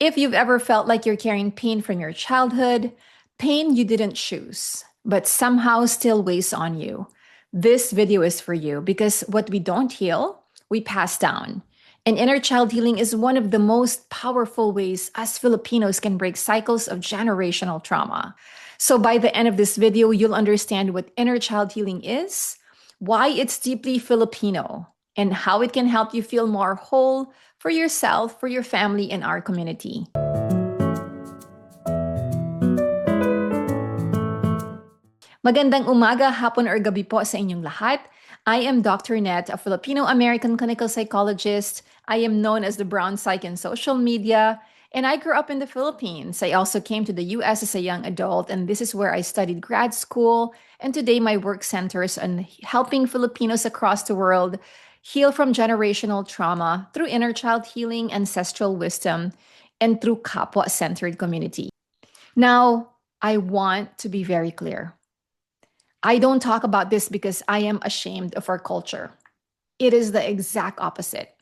If you've ever felt like you're carrying pain from your childhood, pain you didn't choose, but somehow still weighs on you, this video is for you because what we don't heal, we pass down. And inner child healing is one of the most powerful ways us Filipinos can break cycles of generational trauma. So by the end of this video, you'll understand what inner child healing is, why it's deeply Filipino, and how it can help you feel more whole for yourself, for your family, and our community. Magandang umaga, hapon, or gabi po sa inyong lahat. I am Dr. Net, a Filipino-American clinical psychologist. I am known as the Brown Psych in social media, and I grew up in the Philippines. I also came to the US as a young adult, and this is where I studied grad school. And today, my work centers on helping Filipinos across the world heal from generational trauma through inner child healing, ancestral wisdom, and through kapwa-centered community. Now, I want to be very clear. I don't talk about this because I am ashamed of our culture. It is the exact opposite.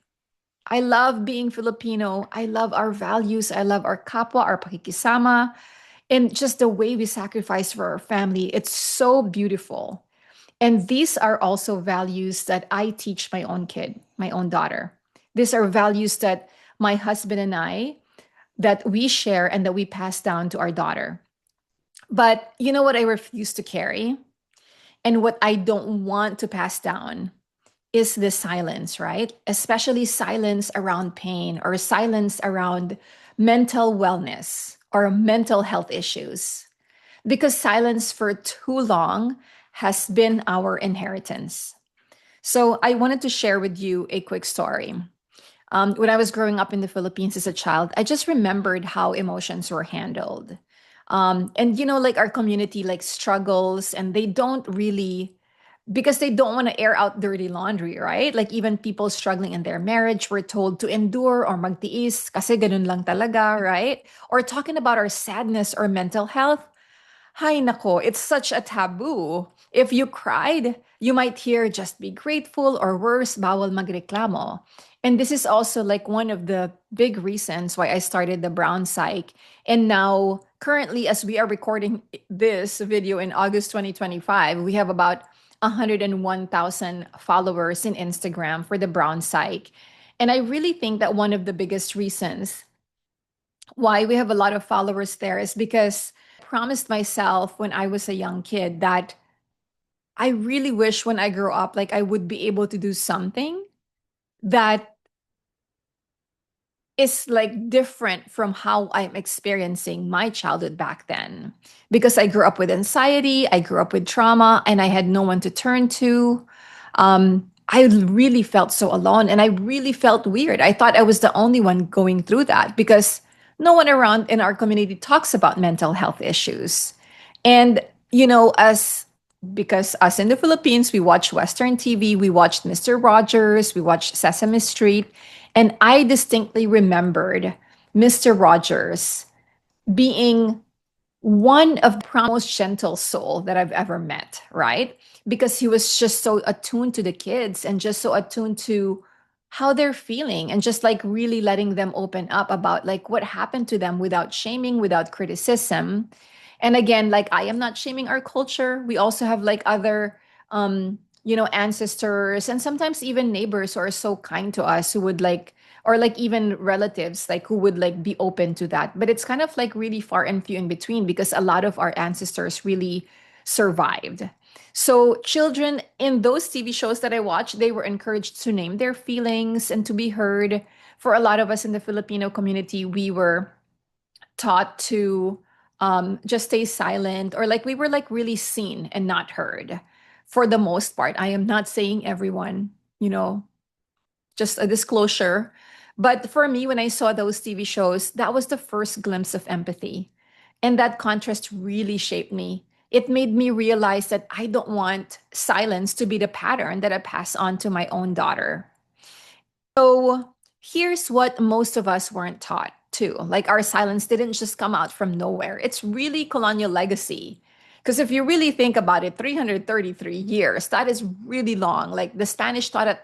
I love being Filipino. I love our values. I love our kapwa, our pakikisama, and just the way we sacrifice for our family. It's so beautiful. And these are also values that I teach my own kid, my own daughter. These are values that my husband and I, that we share and that we pass down to our daughter. But you know what I refuse to carry? And what I don't want to pass down is the silence, right? Especially silence around pain or silence around mental wellness or mental health issues. Because silence for too long has been our inheritance. So I wanted to share with you a quick story. When I was growing up in the Philippines as a child, I just remembered how emotions were handled. And like our community like struggles and they don't really because they don't want to air out dirty laundry, right? Like even people struggling in their marriage were told to endure or magtiis kasi ganun lang talaga, right? Or talking about our sadness or mental health. Hay nako, it's such a taboo. If you cried, you might hear just be grateful or worse, bawal magreklamo. And this is also like one of the big reasons why I started the Brown Psych. And now, currently, as we are recording this video in August 2025, we have about 101,000 followers in Instagram for the Brown Psych. And I really think that one of the biggest reasons why we have a lot of followers there is because I promised myself when I was a young kid that I really wish when I grow up, like I would be able to do something that is like different from how I'm experiencing my childhood back then. Because I grew up with anxiety, I grew up with trauma, and I had no one to turn to. I really felt so alone and I really felt weird. I thought I was the only one going through that because no one around in our community talks about mental health issues. And, as because us in the Philippines, we watch Western TV, we watched Mr. Rogers, we watched Sesame Street, and I distinctly remembered Mr. Rogers being one of the most gentle soul that I've ever met, right? Because he was just so attuned to the kids and just so attuned to how they're feeling and just like really letting them open up about like what happened to them without shaming, without criticism. And again, like I am not shaming our culture. We also have like other ancestors and sometimes even neighbors who are so kind to us who would like or like even relatives like who would like be open to that, but it's kind of like really far and few in between because a lot of our ancestors really survived. So children in those TV shows that I watched, they were encouraged to name their feelings and to be heard. For a lot of us in the Filipino community, we were taught to just stay silent or like we were like really seen and not heard for the most part. I am not saying everyone, just a disclosure. But for me, when I saw those TV shows, that was the first glimpse of empathy. And that contrast really shaped me. It made me realize that I don't want silence to be the pattern that I pass on to my own daughter. So here's what most of us weren't taught too. Like our silence didn't just come out from nowhere. It's really colonial legacy. Because if you really think about it, 333 years, that is really long. Like the Spanish taught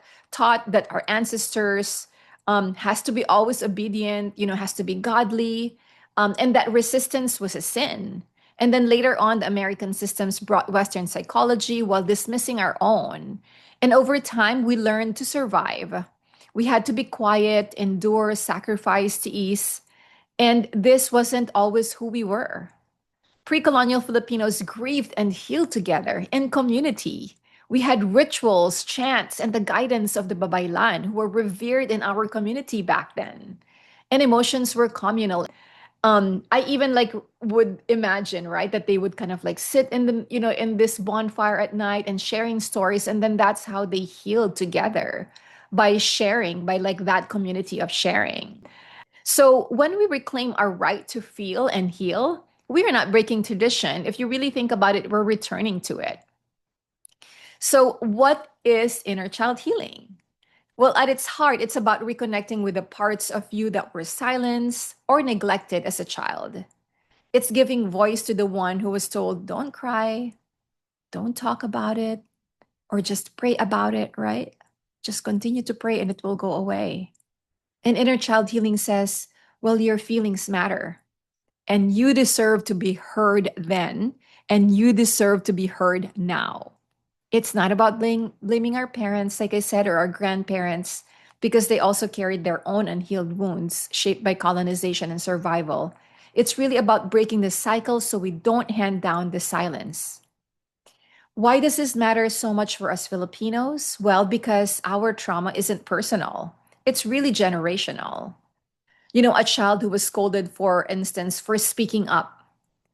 that our ancestors has to be always obedient, has to be godly, and that resistance was a sin. And then later on, the American systems brought Western psychology while dismissing our own. And over time, we learned to survive. We had to be quiet, endure, sacrifice to ease. And this wasn't always who we were. Pre-colonial Filipinos grieved and healed together in community. We had rituals, chants, and the guidance of the Babaylan who were revered in our community back then. And emotions were communal. I even like would imagine, right, that they would kind of like sit in the, in this bonfire at night and sharing stories, and then that's how they healed together by sharing, by like that community of sharing. So when we reclaim our right to feel and heal, we are not breaking tradition. If you really think about it, we're returning to it. So, what is inner child healing? Well, at its heart, it's about reconnecting with the parts of you that were silenced or neglected as a child. It's giving voice to the one who was told, don't cry, don't talk about it, or just pray about it, right? Just continue to pray and it will go away. And inner child healing says, well, your feelings matter. And you deserve to be heard then, and you deserve to be heard now. It's not about blaming our parents, like I said, or our grandparents, because they also carried their own unhealed wounds shaped by colonization and survival. It's really about breaking the cycle so we don't hand down the silence. Why does this matter so much for us Filipinos? Well, because our trauma isn't personal, it's really generational. A child who was scolded, for instance, for speaking up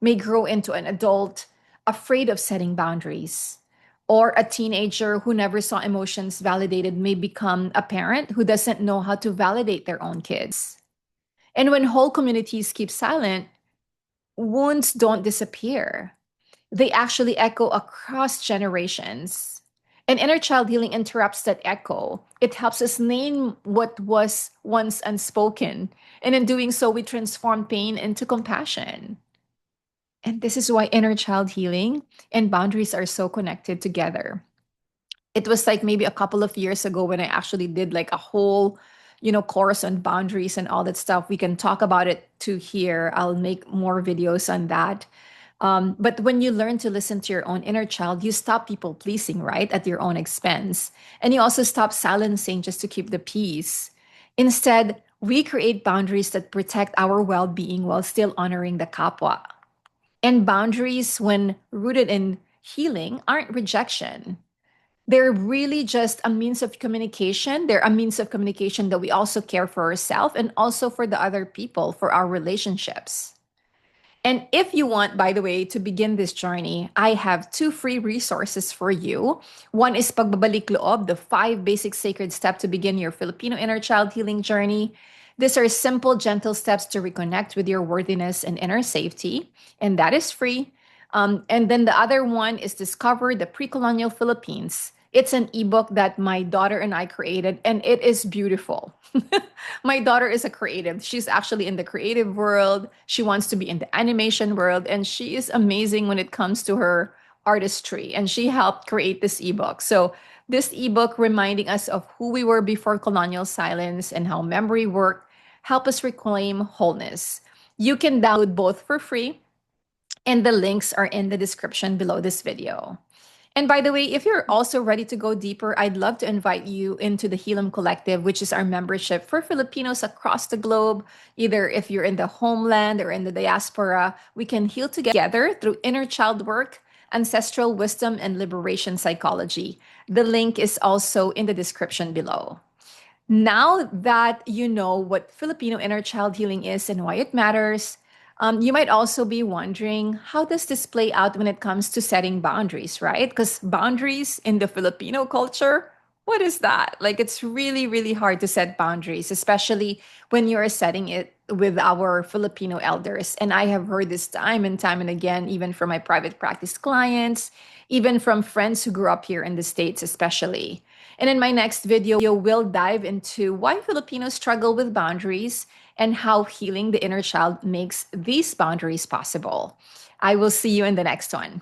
may grow into an adult afraid of setting boundaries. Or a teenager who never saw emotions validated may become a parent who doesn't know how to validate their own kids. And when whole communities keep silent, wounds don't disappear. They actually echo across generations. And inner child healing interrupts that echo. It helps us name what was once unspoken. And in doing so, we transform pain into compassion. And this is why inner child healing and boundaries are so connected together. It was like maybe a couple of years ago when I actually did like a whole, course on boundaries and all that stuff. We can talk about it too here. I'll make more videos on that. But when you learn to listen to your own inner child, you stop people pleasing, right, at your own expense. And you also stop silencing just to keep the peace. Instead, we create boundaries that protect our well being while still honoring the kapwa. And boundaries, when rooted in healing, aren't rejection. They're really just a means of communication. They're a means of communication that we also care for ourselves and also for the other people, for our relationships. And if you want, by the way, to begin this journey, I have two free resources for you. One is Pagbabalik Loob, the 5 basic sacred steps to begin your Filipino inner child healing journey. These are simple, gentle steps to reconnect with your worthiness and inner safety, and that is free. And then the other one is Discover the Pre-Colonial Philippines. It's an ebook that my daughter and I created, and it is beautiful. My daughter is a creative. She's actually in the creative world. She wants to be in the animation world, and she is amazing when it comes to her artistry. And she helped create this ebook. So, this ebook reminding us of who we were before colonial silence and how memory worked help us reclaim wholeness. You can download both for free, and the links are in the description below this video. And by the way, if you're also ready to go deeper, I'd love to invite you into the Healim Collective, which is our membership for Filipinos across the globe. Either if you're in the homeland or in the diaspora, we can heal together through inner child work, ancestral wisdom, and liberation psychology. The link is also in the description below. Now that you know what Filipino inner child healing is and why it matters, you might also be wondering, how does this play out when it comes to setting boundaries, right? Because boundaries in the Filipino culture, what is that? Like, it's really, really hard to set boundaries, especially when you're setting it with our Filipino elders. And I have heard this time and again, even from my private practice clients, even from friends who grew up here in the States, especially. And in my next video, we'll dive into why Filipinos struggle with boundaries and how healing the inner child makes these boundaries possible. I will see you in the next one.